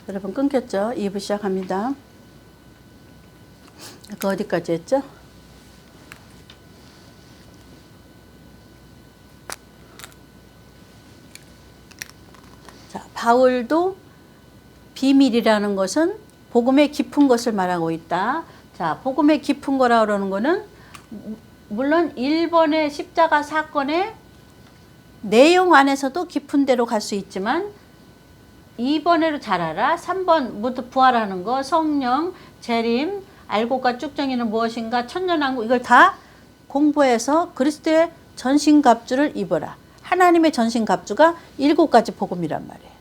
여러분 끊겼죠? 2부 시작합니다. 아까 어디까지 했죠? 자, 바울도 비밀이라는 것은 복음의 깊은 것을 말하고 있다. 자, 복음의 깊은 거라 그러는 거는 물론 1번의 십자가 사건의 내용 안에서도 깊은 데로 갈 수 있지만 2번으로 잘 알아. 3번 모두 부활하는 거, 성령, 재림, 알곡과 쭉정이는 무엇인가, 천년왕국 이걸 다 공부해서 그리스도의 전신갑주를 입어라. 하나님의 전신갑주가 7가지 복음이란 말이에요.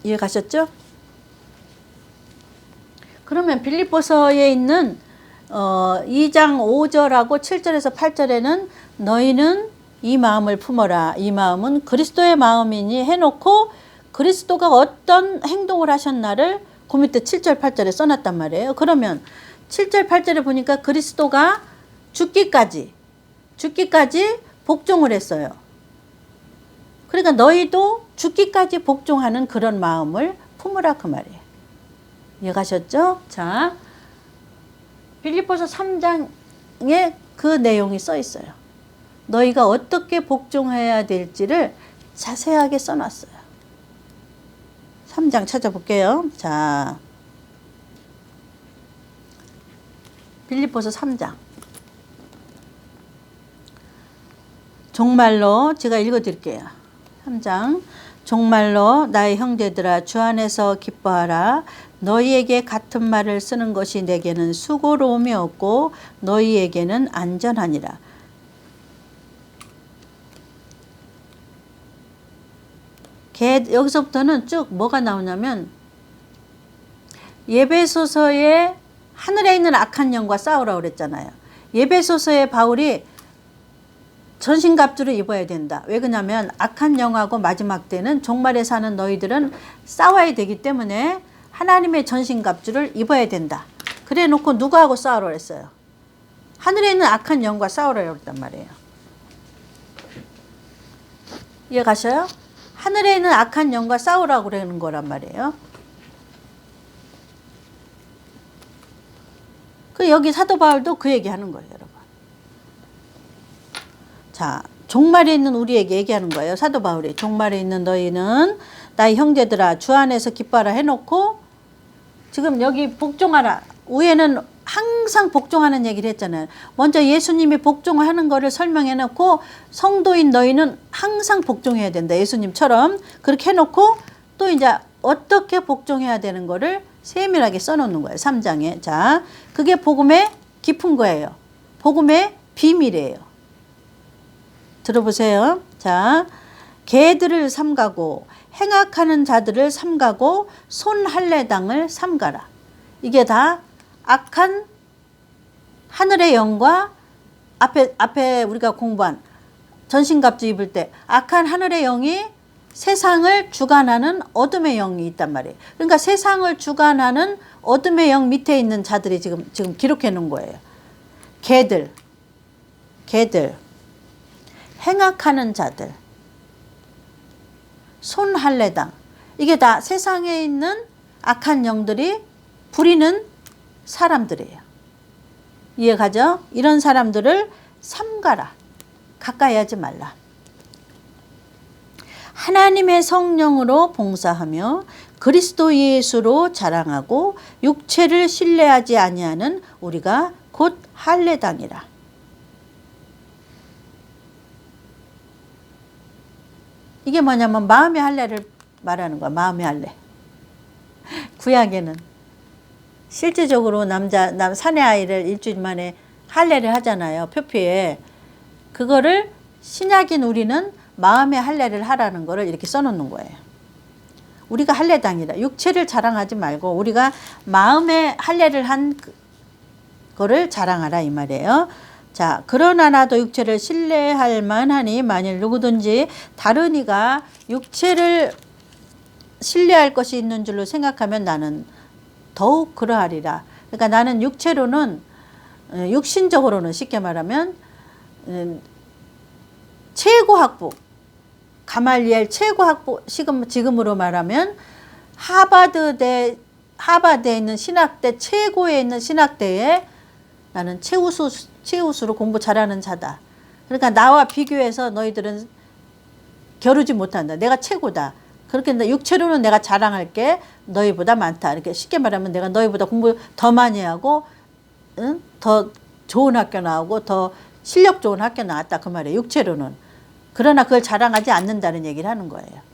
이해 가셨죠? 그러면 빌립보서에 있는 2장 5절하고 7절에서 8절에는 너희는 이 마음을 품어라. 이 마음은 그리스도의 마음이니 해놓고 그리스도가 어떤 행동을 하셨나를 그 밑에 7절 8절에 써놨단 말이에요. 그러면 7절 8절에 보니까 그리스도가 죽기까지 복종을 했어요. 그러니까 너희도 죽기까지 복종하는 그런 마음을 품으라 그 말이에요. 이해가셨죠? 자, 빌립보서 3장에 그 내용이 써 있어요. 너희가 어떻게 복종해야 될지를 자세하게 써놨어요. 3장 찾아볼게요. 자, 빌립보서 3장. 정말로 제가 읽어드릴게요. 3장. 정말로 나의 형제들아 주 안에서 기뻐하라. 너희에게 같은 말을 쓰는 것이 내게는 수고로움이 없고 너희에게는 안전하니라. 여기서부터는 쭉 뭐가 나오냐면 예배소서에 하늘에 있는 악한 영과 싸우라고 그랬잖아요. 예배소서에 바울이 전신갑주를 입어야 된다. 왜 그러냐면 악한 영하고 마지막 때는 종말에 사는 너희들은 싸워야 되기 때문에 하나님의 전신갑주를 입어야 된다. 그래 놓고 누구하고 싸우라고 그랬어요? 하늘에 있는 악한 영과 싸우라고 그랬단 말이에요. 이해 가셔요? 하늘에 있는 악한 영과 싸우라고 그러는 거란 말이에요. 그 여기 사도 바울도 그 얘기하는 거예요, 여러분. 자, 종말에 있는 우리에게 얘기하는 거예요. 사도 바울이 종말에 있는 너희는 나의 형제들아 주 안에서 기뻐하라 해놓고 지금 여기 복종하라. 위에는 항상 복종하는 얘기를 했잖아요. 먼저 예수님이 복종하는 거를 설명해 놓고 성도인 너희는 항상 복종해야 된다. 예수님처럼 그렇게 해놓고 또 이제 어떻게 복종해야 되는 거를 세밀하게 써놓는 거예요. 3장에. 자, 그게 복음의 깊은 거예요. 복음의 비밀이에요. 들어보세요. 자, 개들을 삼가고 행악하는 자들을 삼가고 손할례당을 삼가라. 이게 다 악한 하늘의 영과 앞에 우리가 공부한 전신갑주 입을 때 악한 하늘의 영이 세상을 주관하는 어둠의 영이 있단 말이에요. 그러니까 세상을 주관하는 어둠의 영 밑에 있는 자들이 지금 기록해 놓은 거예요. 개들, 행악하는 자들, 손할례당. 이게 다 세상에 있는 악한 영들이 부리는 사람들이에요. 이해가죠? 이런 사람들을 삼가라. 가까이 하지 말라. 하나님의 성령으로 봉사하며 그리스도 예수로 자랑하고 육체를 신뢰하지 아니하는 우리가 곧 할례당이라. 이게 뭐냐면 마음의 할례를 말하는 거야. 마음의 할례. 구약에는 실제적으로 사내 아이를 일주일 만에 할례를 하잖아요. 표피에. 그거를 신약인 우리는 마음의 할례를 하라는 거를 이렇게 써놓는 거예요. 우리가 할례당이다. 육체를 자랑하지 말고 우리가 마음의 할례를 한 거를 자랑하라 이 말이에요. 자, 그러나 나도 육체를 신뢰할 만하니 만일 누구든지 다른 이가 육체를 신뢰할 것이 있는 줄로 생각하면 나는 더욱 그러하리라. 그러니까 나는 육체로는 육신적으로는 쉽게 말하면 최고 학부 가말리엘 최고 학부, 지금으로 말하면 하버드에 있는 신학대, 최고에 있는 신학대에 나는 최우수로 공부 잘하는 자다. 그러니까 나와 비교해서 너희들은 겨루지 못한다. 내가 최고다. 그렇게 육체로는 내가 자랑할 게 너희보다 많다. 이렇게 쉽게 말하면 내가 너희보다 공부 더 많이 하고, 응? 더 좋은 학교 나오고 더 실력 좋은 학교 나왔다. 그 말이에요. 육체로는. 그러나 그걸 자랑하지 않는다는 얘기를 하는 거예요.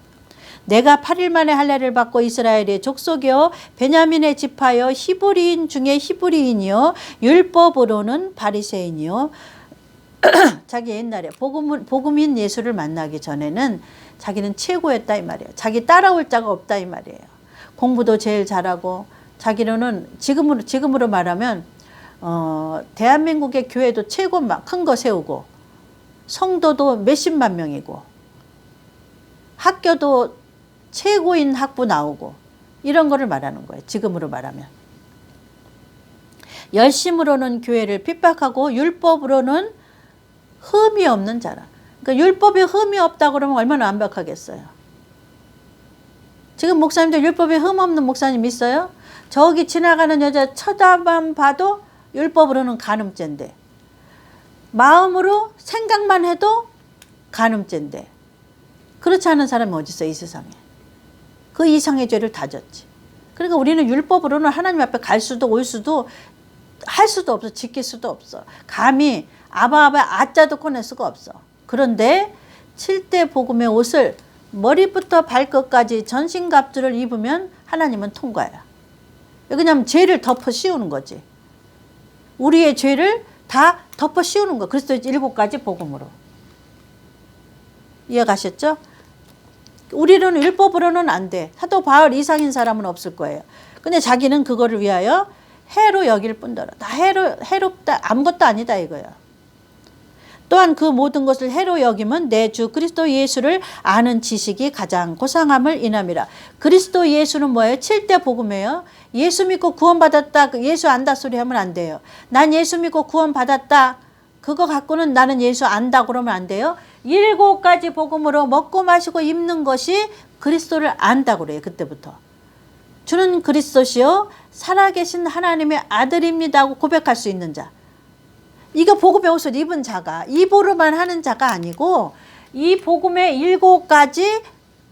내가 8일 만에 할례를 받고 이스라엘의 족속이요 베냐민의 지파요 히브리인 중에 히브리인이요 율법으로는 바리새인이요. 자기 옛날에 복음인 예수를 만나기 전에는 자기는 최고였다 이 말이에요. 자기 따라올 자가 없다 이 말이에요. 공부도 제일 잘하고 자기로는 지금으로 말하면 대한민국의 교회도 최고 큰 거 세우고 성도도 몇십만 명이고 학교도 최고인 학부 나오고 이런 거를 말하는 거예요. 지금으로 말하면. 열심으로는 교회를 핍박하고 율법으로는 흠이 없는 자라. 그러니까 율법에 흠이 없다 그러면 얼마나 완벽하겠어요. 지금 목사님들 율법에 흠 없는 목사님 있어요? 저기 지나가는 여자 쳐다만 봐도 율법으로는 간음죄인데 마음으로 생각만 해도 간음죄인데 그렇지 않은 사람이 어디 있어 이 세상에. 그 이상의 죄를 다 졌지. 그러니까 우리는 율법으로는 하나님 앞에 갈 수도 올 수도 할 수도 없어. 지킬 수도 없어. 감히 아바 아자도 꺼낼 수가 없어. 그런데 7대 복음의 옷을 머리부터 발끝까지 전신갑주를 입으면 하나님은 통과야. 왜냐하면 죄를 덮어 씌우는 거지. 우리의 죄를 다 덮어 씌우는 거. 그리스도의 7가지 복음으로. 이해가셨죠? 우리는 율법으로는 안 돼. 사도 바울 이상인 사람은 없을 거예요. 근데 자기는 그거를 위하여 해로 여길 뿐더러 다 해롭다 아무것도 아니다 이거야. 또한 그 모든 것을 해로 여김은 내 주 그리스도 예수를 아는 지식이 가장 고상함을 인함이라. 그리스도 예수는 뭐예요? 7대 복음이에요. 예수 믿고 구원받았다. 예수 안다 소리 하면 안 돼요. 난 예수 믿고 구원받았다. 그거 갖고는 나는 예수 안다 그러면 안 돼요. 7가지 복음으로 먹고 마시고 입는 것이 그리스도를 안다 그래요. 그때부터. 주는 그리스도시요 살아계신 하나님의 아들입니다 하고 고백할 수 있는 자. 이거 복음의 옷을 입은 자가 입으로만 하는 자가 아니고 이 복음의 7가지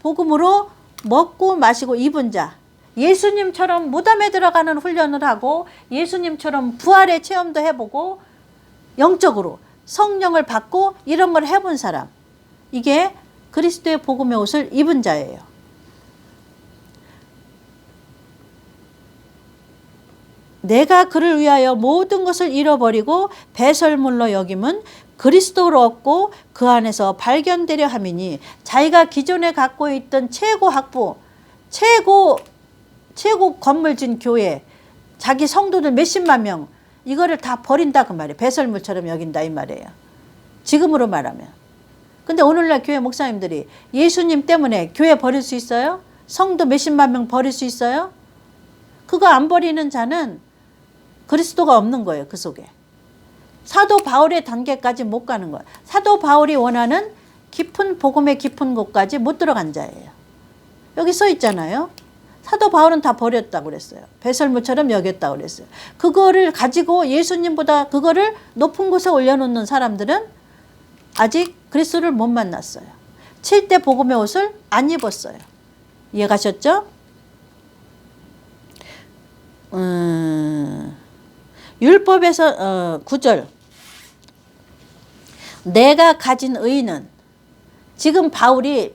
복음으로 먹고 마시고 입은 자. 예수님처럼 무덤에 들어가는 훈련을 하고 예수님처럼 부활의 체험도 해보고 영적으로 성령을 받고 이런 걸 해본 사람. 이게 그리스도의 복음의 옷을 입은 자예요. 내가 그를 위하여 모든 것을 잃어버리고 배설물로 여김은 그리스도로 얻고 그 안에서 발견되려 함이니 자기가 기존에 갖고 있던 최고 학부, 최고 건물 진 교회, 자기 성도들 몇십만 명 이거를 다 버린다 그 말이에요. 배설물처럼 여긴다 이 말이에요. 지금으로 말하면. 근데 오늘날 교회 목사님들이 예수님 때문에 교회 버릴 수 있어요? 성도 몇십만 명 버릴 수 있어요? 그거 안 버리는 자는 그리스도가 없는 거예요. 그 속에. 사도 바울의 단계까지 못 가는 거예요. 사도 바울이 원하는 깊은 복음의 깊은 곳까지 못 들어간 자예요. 여기 써 있잖아요. 사도 바울은 다 버렸다고 그랬어요. 배설물처럼 여겼다고 그랬어요. 그거를 가지고 예수님보다 그거를 높은 곳에 올려놓는 사람들은 아직 그리스도를 못 만났어요. 7대 복음의 옷을 안 입었어요. 이해가셨죠? 율법에서 9절 내가 가진 의는 지금 바울이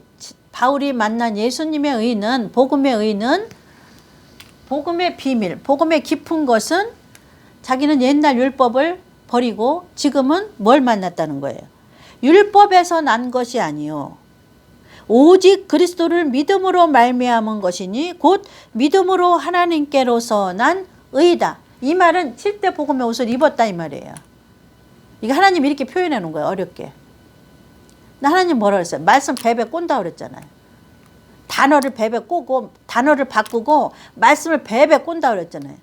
만난 예수님의 의는 복음의 의는 복음의 비밀 복음의 깊은 것은 자기는 옛날 율법을 버리고 지금은 뭘 만났다는 거예요. 율법에서 난 것이 아니요 오직 그리스도를 믿음으로 말미암은 것이니 곧 믿음으로 하나님께로서 난 의다. 이 말은 7대 복음의 옷을 입었다 이 말이에요. 이게 하나님 이렇게 표현해 놓은 거예요. 어렵게. 하나님 뭐라 그랬어요? 말씀 베베 꼰다 그랬잖아요. 단어를 베베 꼬고 단어를 바꾸고 말씀을 베베 꼰다 그랬잖아요.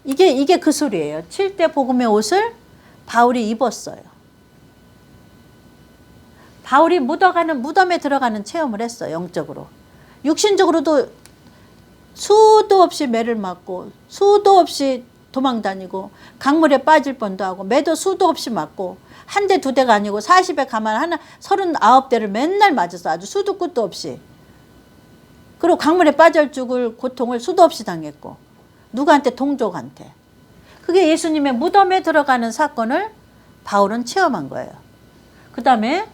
이게 그 소리예요. 7대 복음의 옷을 바울이 입었어요. 바울이 무덤에 들어가는 체험을 했어. 영적으로. 육신적으로도 수도 없이 매를 맞고 수도 없이 도망 다니고 강물에 빠질 뻔도 하고 매도 수도 없이 맞고 한 대 두 대가 아니고 40에 가만 39대를 맨날 맞았어. 아주 수도 끝도 없이. 그리고 강물에 빠져 죽을 고통을 수도 없이 당했고 누구한테? 동족한테. 그게 예수님의 무덤에 들어가는 사건을 바울은 체험한 거예요. 그 다음에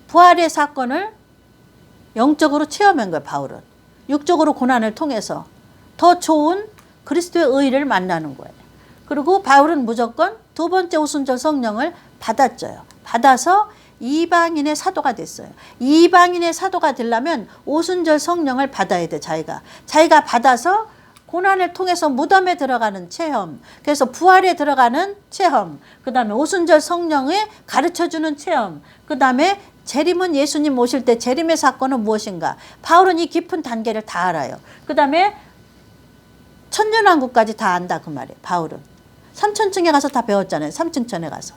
부활의 사건을 영적으로 체험한 거예요. 바울은. 육적으로 고난을 통해서 더 좋은 그리스도의 의를 만나는 거예요. 그리고 바울은 무조건 두 번째 오순절 성령을 받았죠. 받아서 이방인의 사도가 됐어요. 이방인의 사도가 되려면 오순절 성령을 받아야 돼. 자기가 받아서 고난을 통해서 무덤에 들어가는 체험, 그래서 부활에 들어가는 체험, 그 다음에 오순절 성령에 가르쳐주는 체험, 그 다음에 재림은 예수님 오실 때 재림의 사건은 무엇인가. 바울은 이 깊은 단계를 다 알아요. 그 다음에 천년왕국까지 다 안다 그 말이에요. 바울은. 삼천층에 가서 다 배웠잖아요. 삼층천에 가서.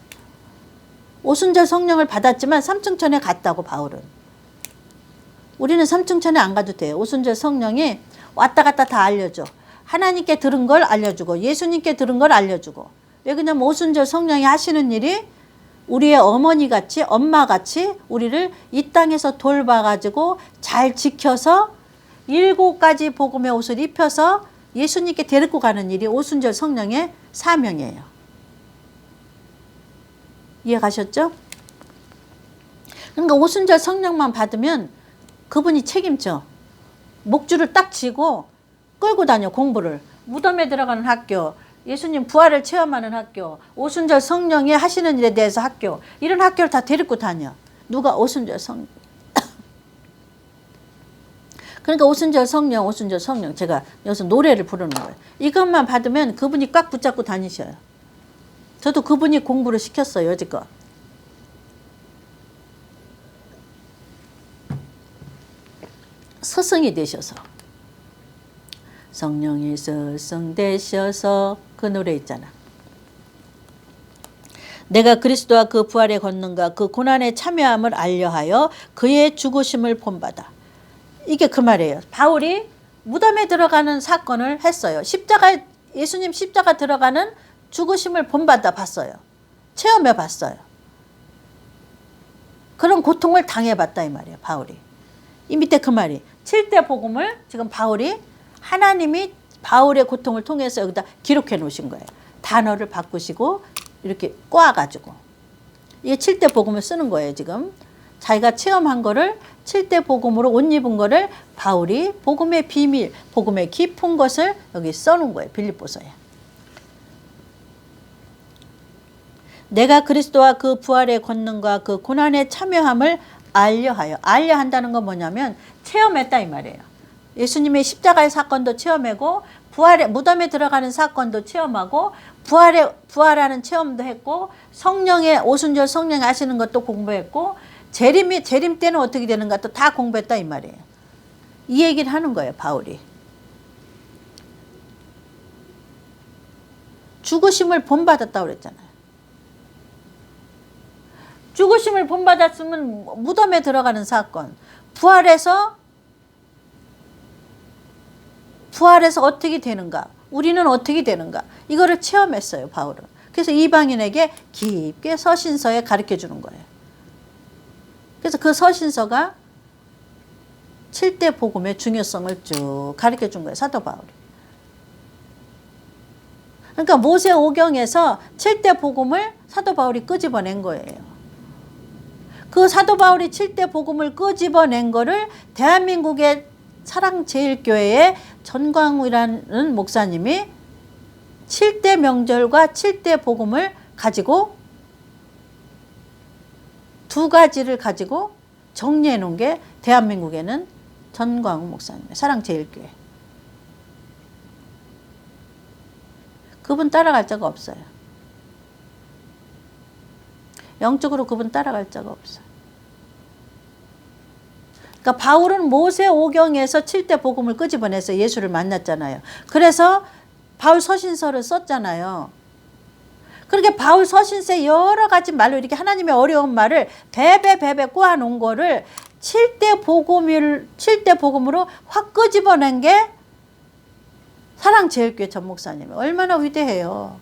오순절 성령을 받았지만 삼층천에 갔다고 바울은. 우리는 삼층천에 안 가도 돼요. 오순절 성령이 왔다 갔다 다 알려줘. 하나님께 들은 걸 알려주고 예수님께 들은 걸 알려주고. 왜 그러냐면 오순절 성령이 하시는 일이 우리의 어머니같이 엄마같이 우리를 이 땅에서 돌봐가지고 잘 지켜서 7가지 복음의 옷을 입혀서 예수님께 데리고 가는 일이 오순절 성령의 사명이에요. 이해가셨죠? 그러니까 오순절 성령만 받으면 그분이 책임져. 목줄을 딱 쥐고 끌고 다녀. 공부를. 무덤에 들어가는 학교, 예수님 부활을 체험하는 학교, 오순절 성령이 하시는 일에 대해서 학교, 이런 학교를 다 데리고 다녀. 누가? 오순절 성령. 그러니까 오순절 성령 제가 여기서 노래를 부르는 거예요. 이것만 받으면 그분이 꽉 붙잡고 다니셔요. 저도 그분이 공부를 시켰어요. 여지껏. 스승이 되셔서. 성령이 스승 되셔서 그 노래 있잖아. 내가 그리스도와 그 부활의 권능과 그 고난의 참여함을 알려하여 그의 죽으심을 본받아. 이게 그 말이에요. 바울이 무덤에 들어가는 사건을 했어요. 예수님 십자가 들어가는 죽으심을 본받아 봤어요. 체험해 봤어요. 그런 고통을 당해봤다 이 말이에요. 바울이. 이 밑에 그 말이 7대 복음을 지금 바울이 하나님이 바울의 고통을 통해서 여기다 기록해 놓으신 거예요. 단어를 바꾸시고 이렇게 꼬아가지고. 이게 7대 복음을 쓰는 거예요. 지금. 자기가 체험한 거를 7대 복음으로 옷 입은 거를 바울이 복음의 비밀, 복음의 깊은 것을 여기 써놓은 거예요. 빌립보서에. 내가 그리스도와 그 부활의 권능과 그 고난의 참여함을 알려하여. 알려한다는 건 뭐냐면 체험했다 이 말이에요. 예수님의 십자가의 사건도 체험하고 무덤에 들어가는 사건도 체험하고 부활하는 체험도 했고 성령의 오순절 성령이 하시는 것도 공부했고 재림 때는 어떻게 되는가 또 다 공부했다 이 말이에요. 이 얘기를 하는 거예요. 바울이. 죽으심을 본받았다고 그랬잖아요. 죽으심을 본받았으면 무덤에 들어가는 사건, 부활해서 어떻게 되는가, 우리는 어떻게 되는가, 이거를 체험했어요. 바울은. 그래서 이방인에게 깊게 서신서에 가르쳐 주는 거예요. 그래서 그 서신서가 7대 복음의 중요성을 쭉 가르쳐 준 거예요. 사도 바울이. 그러니까 모세오경에서 7대 복음을 사도 바울이 끄집어낸 거예요. 그 사도 바울이 7대 복음을 끄집어낸 거를 대한민국의 사랑제일교회의 전광우라는 목사님이 7대 명절과 7대 복음을 가지고 2가지를 가지고 정리해 놓은 게 대한민국에는 전광우 목사님의 사랑제일교회. 그분 따라갈 자가 없어요. 영적으로 그분 따라갈 자가 없어요. 그러니까 바울은 모세오경에서 7대 복음을 끄집어내서 예수를 만났잖아요. 그래서 바울 서신서를 썼잖아요. 그렇게 바울 서신서에 여러 가지 말로 이렇게 하나님의 어려운 말을 베베 꼬아놓은 거를 7대 복음으로 확 끄집어낸 게 사랑제일교회 전 목사님. 얼마나 위대해요.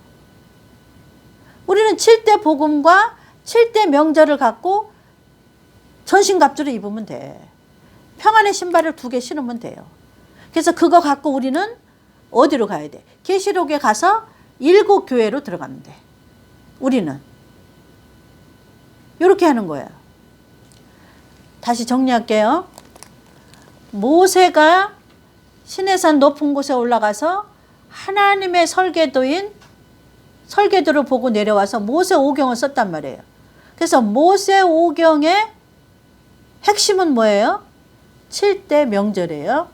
우리는 7대 복음과 7대 명절을 갖고 전신갑주를 입으면 돼. 평안의 신발을 2개 신으면 돼요. 그래서 그거 갖고 우리는 어디로 가야 돼? 계시록에 가서 7교회로 들어가면 돼. 우리는 이렇게 하는 거야. 다시 정리할게요. 모세가 시내산 높은 곳에 올라가서 하나님의 설계도를 보고 내려와서 모세 오경을 썼단 말이에요. 그래서 모세 오경의 핵심은 뭐예요? 7대 명절이에요.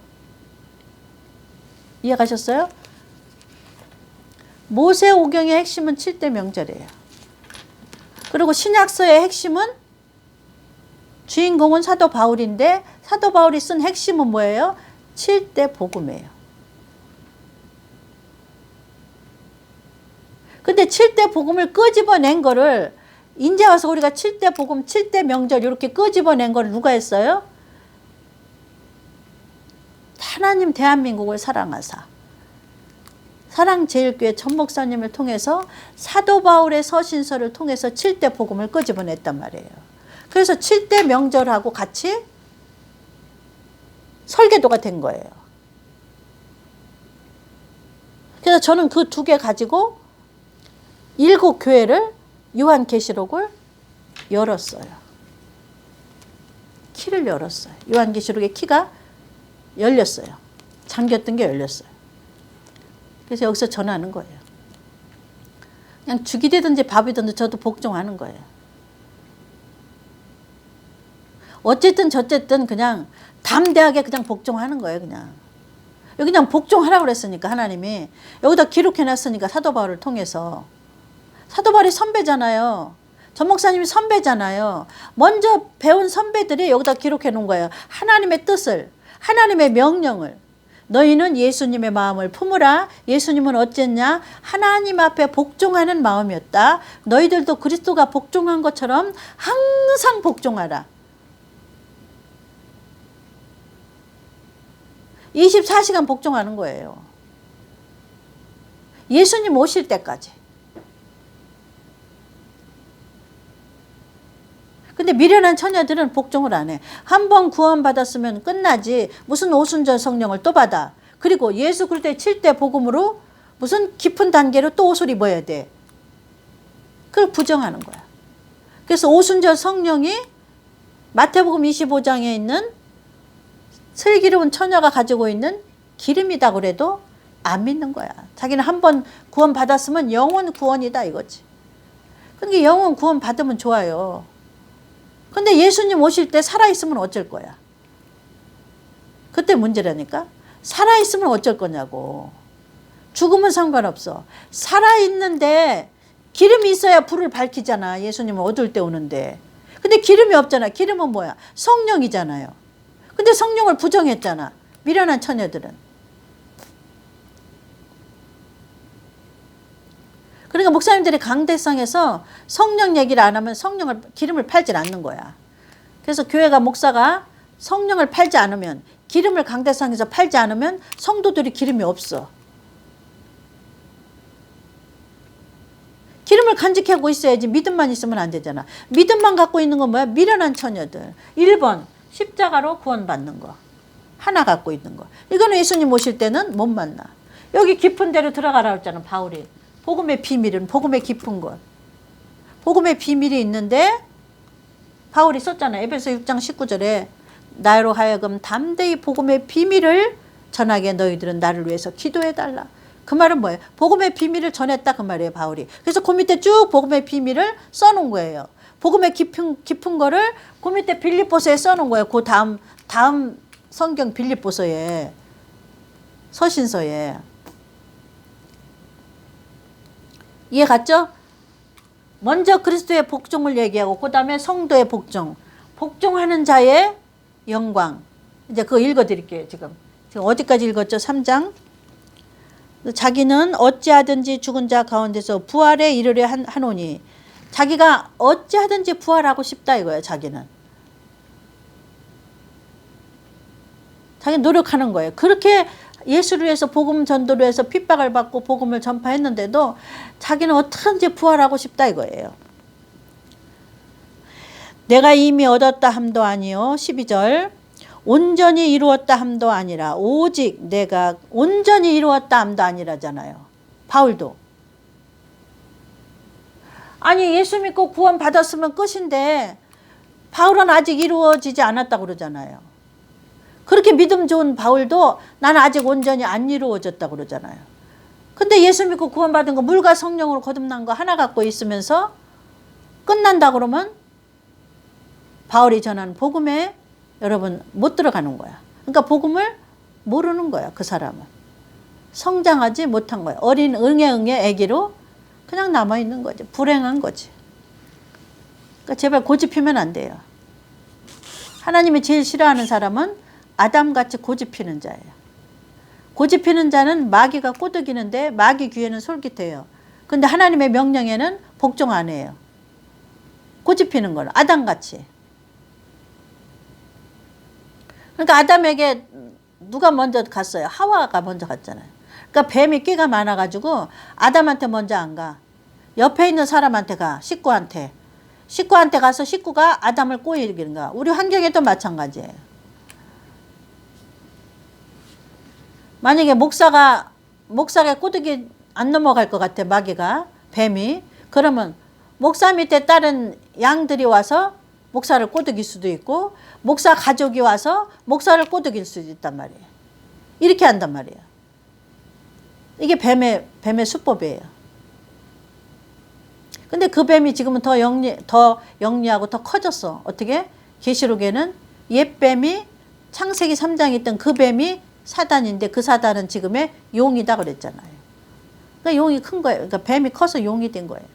이해가셨어요? 모세 오경의 핵심은 7대 명절이에요. 그리고 신약서의 핵심은 주인공은 사도 바울인데 사도 바울이 쓴 핵심은 뭐예요? 7대 복음이에요. 근데 7대 복음을 끄집어낸 거를 이제 와서 우리가 7대 복음, 7대 명절 이렇게 끄집어낸 걸 누가 했어요? 하나님 대한민국을 사랑하사 사랑제일교회 전 목사님을 통해서 사도 바울의 서신서를 통해서 7대 복음을 끄집어냈단 말이에요. 그래서 7대 명절하고 같이 설계도가 된 거예요. 그래서 저는 그 2개 가지고 7교회를 요한계시록을 열었어요. 키를 열었어요. 요한계시록의 키가 열렸어요. 잠겼던 게 열렸어요. 그래서 여기서 전하는 거예요. 그냥 죽이 되든지 밥이 되든지 저도 복종하는 거예요. 어쨌든 저쨌든 그냥 담대하게 그냥 복종하는 거예요. 그냥 여기 그냥 복종하라고 그랬으니까 하나님이 여기다 기록해놨으니까 사도 바울을 통해서 사도 바울이 선배잖아요. 전 목사님이 선배잖아요. 먼저 배운 선배들이 여기다 기록해 놓은 거예요. 하나님의 뜻을, 하나님의 명령을. 너희는 예수님의 마음을 품으라. 예수님은 어쨌냐? 하나님 앞에 복종하는 마음이었다. 너희들도 그리스도가 복종한 것처럼 항상 복종하라. 24시간 복종하는 거예요. 예수님 오실 때까지. 근데 미련한 처녀들은 복종을 안 해. 한 번 구원받았으면 끝나지. 무슨 오순절 성령을 또 받아. 그리고 예수 그리스도의 7대 복음으로 무슨 깊은 단계로 또 옷을 입어야 돼. 그걸 부정하는 거야. 그래서 오순절 성령이 마태복음 25장에 있는 슬기로운 처녀가 가지고 있는 기름이다 그래도 안 믿는 거야. 자기는 한 번 구원 받았으면 영원 구원이다 이거지. 그러니까 영원 구원 받으면 좋아요. 근데 예수님 오실 때 살아있으면 어쩔 거야. 그때 문제라니까. 살아있으면 어쩔 거냐고. 죽으면 상관없어. 살아있는데 기름이 있어야 불을 밝히잖아. 예수님은 어두울 때 오는데. 근데 기름이 없잖아. 기름은 뭐야? 성령이잖아요. 근데 성령을 부정했잖아. 미련한 처녀들은. 그러니까 목사님들이 강대상에서 성령 얘기를 안 하면 기름을 팔질 않는 거야. 그래서 교회가 목사가 성령을 팔지 않으면, 기름을 강대상에서 팔지 않으면 성도들이 기름이 없어. 기름을 간직하고 있어야지. 믿음만 있으면 안 되잖아. 믿음만 갖고 있는 건 뭐야? 미련한 처녀들. 1번 십자가로 구원받는 거. 하나 갖고 있는 거. 이거는 예수님 오실 때는 못 만나. 여기 깊은 데로 들어가라고 했잖아 바울이. 복음의 비밀은 복음의 깊은 것. 복음의 비밀이 있는데 바울이 썼잖아. 에베소 6장 19절에 나로 하여금 담대히 복음의 비밀을 전하게 너희들은 나를 위해서 기도해달라. 그 말은 뭐예요? 복음의 비밀을 전했다 그 말이에요 바울이. 그래서 그 밑에 쭉 복음의 비밀을 써놓은 거예요. 복음의 깊은 거를 그 밑에 빌립보서에 써놓은 거예요. 그 다음 성경 빌립보서에 서신서에. 이해 갔죠? 먼저 그리스도의 복종을 얘기하고 그 다음에 성도의 복종. 복종하는 자의 영광. 이제 그거 읽어드릴게요. 지금 어디까지 읽었죠? 3장 자기는 어찌하든지 죽은 자 가운데서 부활에 이르려 하노니, 자기가 어찌하든지 부활하고 싶다 이거예요. 자기는 자기 노력하는 거예요. 그렇게 예수를 위해서 복음 전도를 해서 핍박을 받고 복음을 전파했는데도 자기는 어떻게든지 부활하고 싶다 이거예요. 내가 이미 얻었다 함도 아니요. 12절 온전히 이루었다 함도 아니라 오직 내가 온전히 이루었다 함도 아니라잖아요. 바울도. 아니 예수 믿고 구원 받았으면 끝인데 바울은 아직 이루어지지 않았다고 그러잖아요. 그렇게 믿음 좋은 바울도 나는 아직 온전히 안 이루어졌다고 그러잖아요. 근데 예수 믿고 구원 받은 거 물과 성령으로 거듭난 거 하나 갖고 있으면서 끝난다 그러면 바울이 전하는 복음에 여러분 못 들어가는 거야. 그러니까 복음을 모르는 거야. 그 사람은. 성장하지 못한 거야. 어린 응애 애기로 그냥 남아있는 거지. 불행한 거지. 그러니까 제발 고집피면 안 돼요. 하나님이 제일 싫어하는 사람은 아담같이 고집피는 자예요. 고집피는 자는 마귀가 꼬드기는데 마귀 귀에는 솔깃해요. 근데 하나님의 명령에는 복종 안 해요. 고집피는 거는 아담같이. 그러니까 아담에게 누가 먼저 갔어요? 하와가 먼저 갔잖아요. 그러니까 뱀이 끼가 많아가지고 아담한테 먼저 안 가. 옆에 있는 사람한테 가. 식구한테. 식구한테 가서 식구가 아담을 꼬이기는 거야. 우리 환경에도 마찬가지예요. 만약에 목사가 꼬드기 안 넘어갈 것 같아. 마귀가. 뱀이. 그러면 목사 밑에 다른 양들이 와서 목사를 꼬드길 수도 있고 목사 가족이 와서 목사를 꼬드길 수도 있단 말이에요. 이렇게 한단 말이에요. 이게 뱀의 수법이에요. 근데 그 뱀이 지금은 더 영리하고 더 커졌어. 어떻게? 계시록에는 옛 뱀이 창세기 3장에 있던 그 뱀이 사단인데 그 사단은 지금의 용이다 그랬잖아요. 그러니까 용이 큰 거예요. 그러니까 뱀이 커서 용이 된 거예요.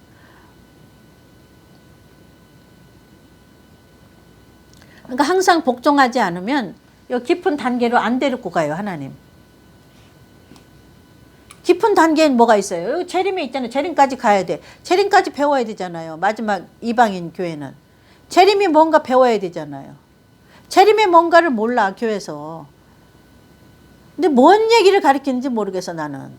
그러니까 항상 복종하지 않으면 이 깊은 단계로 안 데리고 가요. 하나님. 깊은 단계엔 뭐가 있어요? 여기 재림에 있잖아요. 재림까지 가야 돼. 재림까지 배워야 되잖아요. 마지막 이방인 교회는. 재림이 뭔가 배워야 되잖아요. 재림이 뭔가를 몰라 교회에서. 근데 뭔 얘기를 가르치는지 모르겠어 나는.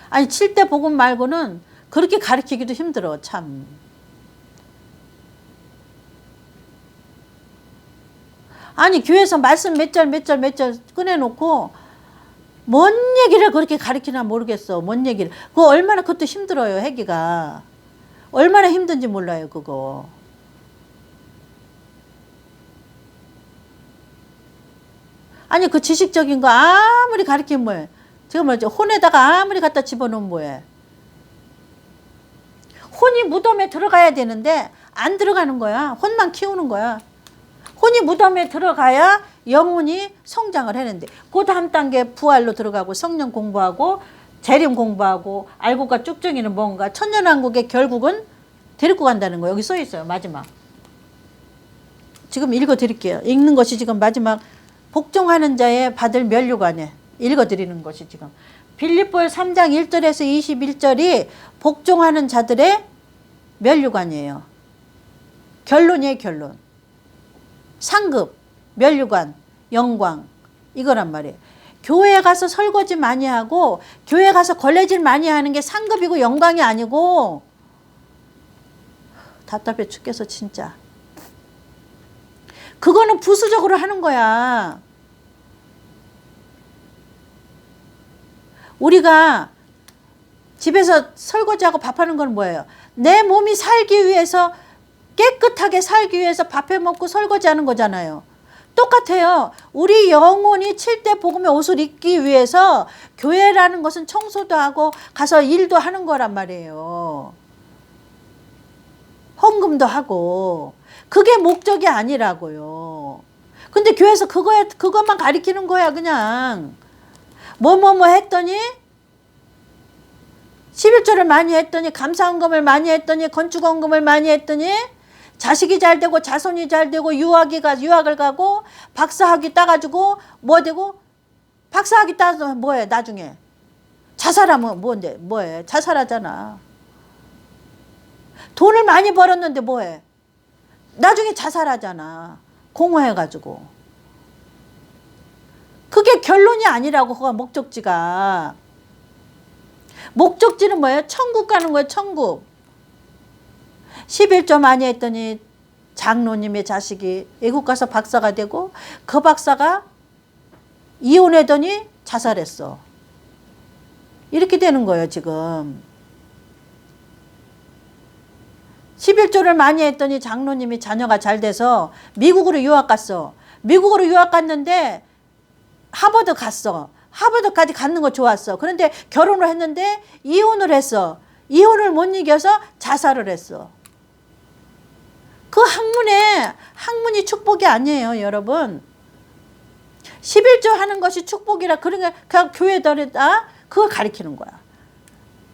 아니 7대 복음 말고는 그렇게 가르치기도 힘들어 참. 아니 교회에서 말씀 몇 절 꺼내놓고 뭔 얘기를 그렇게 가르치나 모르겠어. 뭔 얘기를. 그거 얼마나 그것도 힘들어요. 하기가. 얼마나 힘든지 몰라요 그거. 아니 그 지식적인 거 아무리 가르치면 뭐해. 지금 뭐지 혼에다가 아무리 갖다 집어넣으면 뭐해. 혼이 무덤에 들어가야 되는데 안 들어가는 거야. 혼만 키우는 거야. 혼이 무덤에 들어가야 영혼이 성장을 하는데 그 다음 단계 부활로 들어가고 성령 공부하고 재림 공부하고 알고가 쭉정이는 뭔가 천년왕국의 결국은 데리고 간다는 거 여기 써 있어요. 마지막. 지금 읽어드릴게요. 읽는 것이 지금 마지막 복종하는 자의 받을 면류관에 읽어드리는 것이 지금 빌립보서 3장 1절에서 21절이 복종하는 자들의 면류관이에요. 결론이에요. 결론. 상급, 면류관, 영광 이거란 말이에요. 교회에 가서 설거지 많이 하고 교회 가서 걸레질 많이 하는 게 상급이고 영광이 아니고 답답해 죽겠어 진짜. 그거는 부수적으로 하는 거야. 우리가 집에서 설거지하고 밥하는 건 뭐예요? 내 몸이 살기 위해서 깨끗하게 살기 위해서 밥해 먹고 설거지하는 거잖아요. 똑같아요. 우리 영혼이 7대 복음의 옷을 입기 위해서 교회라는 것은 청소도 하고 가서 일도 하는 거란 말이에요. 헌금도 하고 그게 목적이 아니라고요. 근데 교회에서 그것만 가리키는 거야 그냥. 뭐뭐뭐 했더니 11조를 많이 했더니 감사헌금을 많이 했더니 건축헌금을 많이 했더니 자식이 잘 되고 자손이 잘 되고 유학을 가고 박사학위 따가지고 뭐 되고 박사학위 따서 뭐해 나중에 자살하면 뭔데 뭐해 자살하잖아. 돈을 많이 벌었는데 뭐해 나중에 자살하잖아. 공허해가지고. 그게 결론이 아니라고. 그거 목적지가. 목적지는 뭐예요? 천국 가는 거예요. 천국. 11조 많이 했더니 장로님의 자식이 외국 가서 박사가 되고 그 박사가 이혼하더니 자살했어. 이렇게 되는 거예요 지금. 11조를 많이 했더니 장로님이 자녀가 잘 돼서 미국으로 유학 갔어. 미국으로 유학 갔는데 하버드 갔어. 하버드까지 가는 거 좋았어. 그런데 결혼을 했는데 이혼을 했어. 이혼을 못 이겨서 자살을 했어. 그 학문이 축복이 아니에요 여러분. 11조 하는 것이 축복이라. 그러니까 그냥 교회들에다 그걸 가리키는 거야.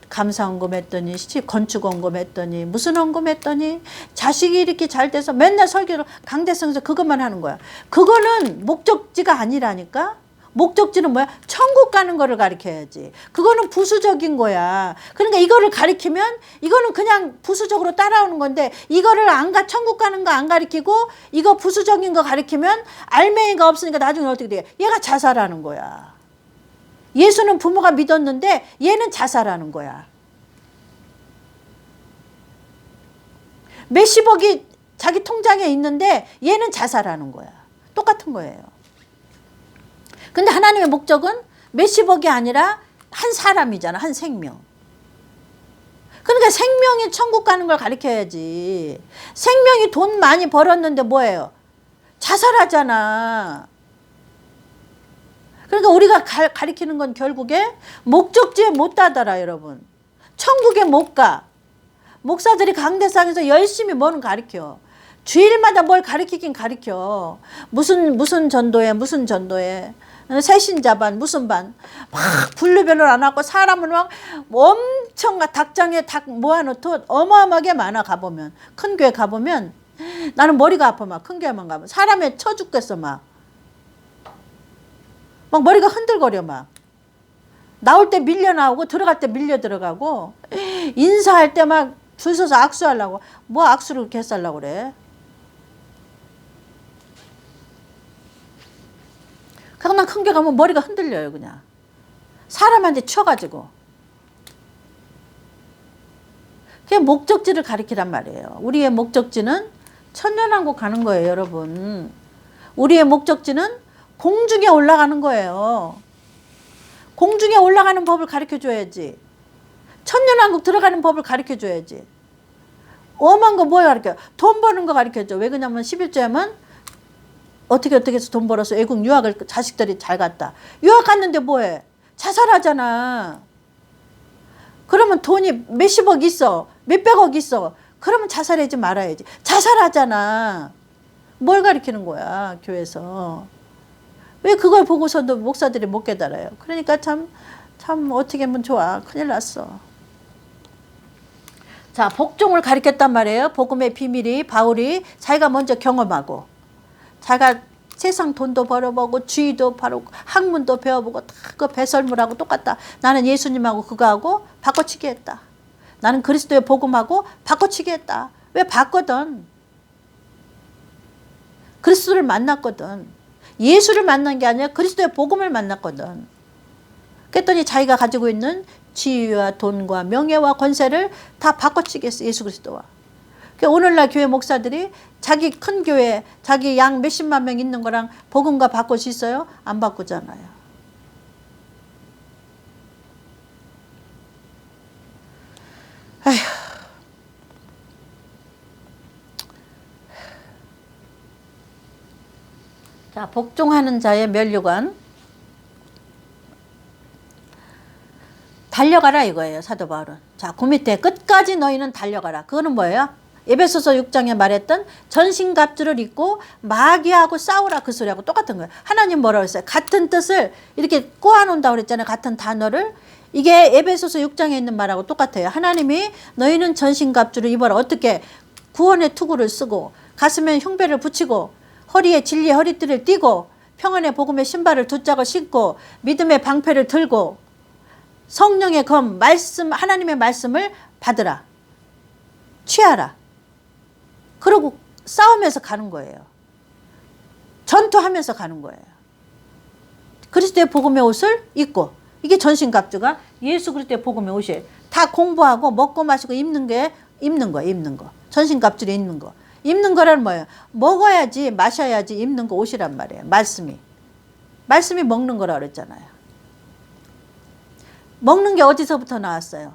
감사원금 했더니 건축원금 했더니 무슨 원금 했더니 자식이 이렇게 잘 돼서 맨날 설교를 강대성에서 그것만 하는 거야. 그거는 목적지가 아니라니까. 목적지는 뭐야? 천국 가는 거를 가리켜야지. 그거는 부수적인 거야. 그러니까 이거를 가리키면 이거는 그냥 부수적으로 따라오는 건데 이거를 천국 가는 거 안 가리키고 이거 부수적인 거 가리키면 알맹이가 없으니까 나중에 어떻게 돼? 얘가 자살하는 거야. 예수는 부모가 믿었는데 얘는 자살하는 거야. 몇십억이 자기 통장에 있는데 얘는 자살하는 거야. 똑같은 거예요. 근데 하나님의 목적은 몇십억이 아니라 한 사람이잖아. 한 생명. 그러니까 생명이 천국 가는 걸 가리켜야지. 생명이 돈 많이 벌었는데 뭐예요? 자살하잖아. 그러니까 우리가 가리키는 건 결국에 목적지에 못 다다라 여러분. 천국에 못 가. 목사들이 강대상에서 열심히 뭐는 가리켜. 주일마다 뭘 가리키긴 가리켜. 무슨 전도회 무슨 전도회. 새신자반 무슨 반 막 분류별로 안 하고 사람은 막 엄청 닭장에 닭 모아놓고 어마어마하게 많아. 가보면 큰 교회 가보면 나는 머리가 아파. 막 큰 교회만 가면 사람에 쳐 죽겠어. 막 머리가 흔들거려. 막 나올 때 밀려 나오고 들어갈 때 밀려 들어가고 인사할 때 막 줄 서서 악수하려고. 뭐 악수를 그렇게 했으려고 그래. 그래서 난 큰 교 가면 머리가 흔들려요. 그냥 사람한테 쳐가지고. 그게 목적지를 가리키란 말이에요. 우리의 목적지는 천년왕국 가는 거예요 여러분. 우리의 목적지는 공중에 올라가는 거예요. 공중에 올라가는 법을 가르쳐줘야지. 천년왕국 들어가는 법을 가르쳐줘야지. 엄한 거 뭐야 가르쳐? 돈 버는 거 가르쳐줘. 왜 그러냐면 11조에만 어떻게 해서 돈 벌어서 외국 유학을 자식들이 잘 갔다. 유학 갔는데 뭐해? 자살하잖아. 그러면 돈이 몇십억 있어. 몇백억 있어. 그러면 자살하지 말아야지. 자살하잖아. 뭘 가르치는 거야 교회에서. 왜 그걸 보고서도 목사들이 못 깨달아요. 그러니까 참 어떻게 하면 좋아. 큰일 났어. 자, 복종을 가르쳤단 말이에요. 복음의 비밀이 바울이 자기가 먼저 경험하고 자기가 세상 돈도 벌어보고 주의도 바르고 학문도 배워보고 다 그 배설물하고 똑같다. 나는 예수님하고 그거하고 바꿔치기 했다. 나는 그리스도의 복음하고 바꿔치기 했다. 왜 봤거든. 그리스도를 만났거든. 예수를 만난 게 아니라 그리스도의 복음을 만났거든. 그랬더니 자기가 가지고 있는 지위와 돈과 명예와 권세를 다 바꿔치겠어. 예수 그리스도와. 오늘날 교회 목사들이 자기 큰 교회 자기 양 몇십만 명 있는 거랑 복음과 바꿀 수 있어요? 안 바꾸잖아요. 아휴. 자, 복종하는 자의 면류관. 달려가라 이거예요. 사도 바울은. 자, 그 밑에 끝까지 너희는 달려가라. 그거는 뭐예요? 에베소서 6장에 말했던 전신갑주를 입고 마귀하고 싸우라 그 소리하고 똑같은 거예요. 하나님 뭐라고 했어요? 같은 뜻을 이렇게 꼬아놓는다고 그랬잖아요. 같은 단어를. 이게 에베소서 6장에 있는 말하고 똑같아요. 하나님이 너희는 전신갑주를 입어라. 어떻게? 구원의 투구를 쓰고 가슴에 흉배를 붙이고 허리에 진리의 허리띠를 띠고 평안의 복음의 신발을 두 짝을 신고 믿음의 방패를 들고 성령의 검 말씀 하나님의 말씀을 받으라. 취하라. 그러고 싸우면서 가는 거예요. 전투하면서 가는 거예요. 그리스도의 복음의 옷을 입고 이게 전신갑주가 예수 그리스도의 복음의 옷이에요. 다 공부하고 먹고 마시고 입는 거. 전신갑주를 입는 거. 입는 거란 뭐예요? 먹어야지 마셔야지 입는 거 옷이란 말이에요. 말씀이 먹는 거라 그랬잖아요. 먹는 게 어디서부터 나왔어요?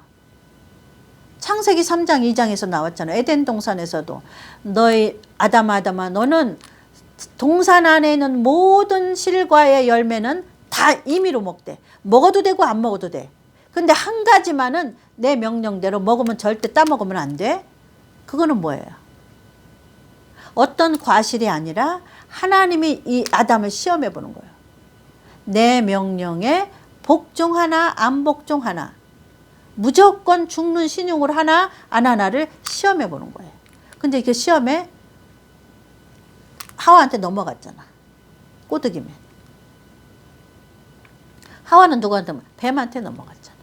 창세기 3장 2장에서 나왔잖아요. 에덴 동산에서도 너희 아담아 너는 동산 안에 있는 모든 실과의 열매는 다 임의로 먹되 먹어도 되고 안 먹어도 돼. 근데 한 가지만은 내 명령대로 먹으면 절대 따먹으면 안 돼. 그거는 뭐예요? 어떤 과실이 아니라 하나님이 이 아담을 시험해 보는 거예요. 내 명령에 복종하나 안 복종하나 무조건 죽는 신용을 하나 안 하나를 시험해 보는 거예요. 근데 이게 시험에 하와한테 넘어갔잖아. 꼬드기면. 하와는 누구한테? 뱀한테 넘어갔잖아.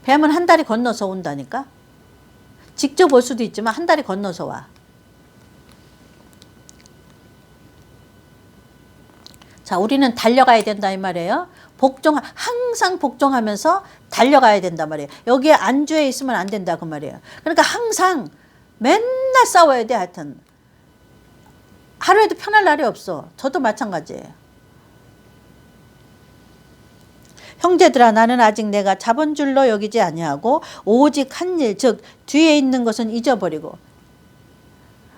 뱀은 한 다리 건너서 온다니까. 직접 올 수도 있지만 한 다리 건너서 와. 자, 우리는 달려가야 된다 이 말이에요. 항상 복종하면서 달려가야 된단 말이에요. 여기에 안주해 있으면 안 된다 그 말이에요. 그러니까 항상 맨날 싸워야 돼. 하여튼 하루에도 편할 날이 없어. 저도 마찬가지예요. 형제들아 나는 아직 내가 잡은 줄로 여기지 아니하고 오직 한 일 즉 뒤에 있는 것은 잊어버리고.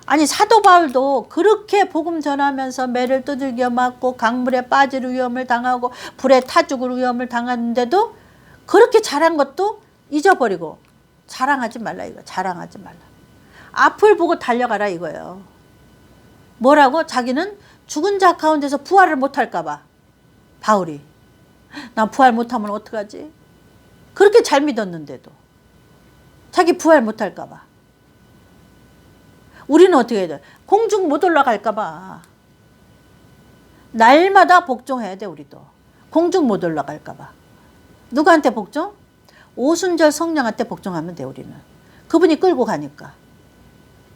아니 사도 바울도 그렇게 복음 전하면서 매를 두들겨 맞고 강물에 빠질 위험을 당하고 불에 타 죽을 위험을 당하는데도 그렇게 잘한 것도 잊어버리고. 자랑하지 말라 이거. 자랑하지 말라. 앞을 보고 달려가라 이거예요. 뭐라고? 자기는 죽은 자 가운데서 부활을 못할까 봐. 바울이. 나 부활 못하면 어떡하지? 그렇게 잘 믿었는데도 자기 부활 못할까 봐. 우리는 어떻게 해야 돼? 공중 못 올라갈까 봐. 날마다 복종해야 돼 우리도. 공중 못 올라갈까 봐. 누구한테 복종? 오순절 성령한테 복종하면 돼 우리는. 그분이 끌고 가니까.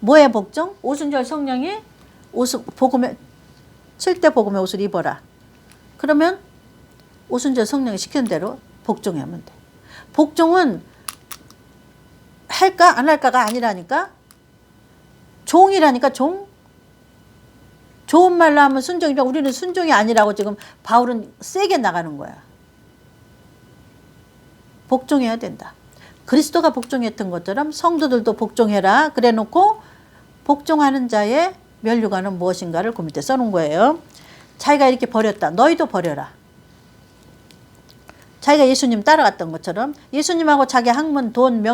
뭐에 복종? 오순절 성령이 복음의 7대 복음의 옷을 입어라. 그러면 오순절 성령이 시키는 대로 복종하면 돼. 복종은 할까 안 할까가 아니라니까. 종이라니까 종. 좋은 말로 하면 순종이면 우리는 순종이 아니라고 지금 바울은 세게 나가는 거야. 복종해야 된다. 그리스도가 복종했던 것처럼 성도들도 복종해라. 그래 놓고 복종하는 자의 면류관은 무엇인가를 그 밑에 써놓은 거예요. 자기가 이렇게 버렸다. 너희도 버려라. 자기가 예수님 따라갔던 것처럼 예수님하고 자기 학문, 돈, 명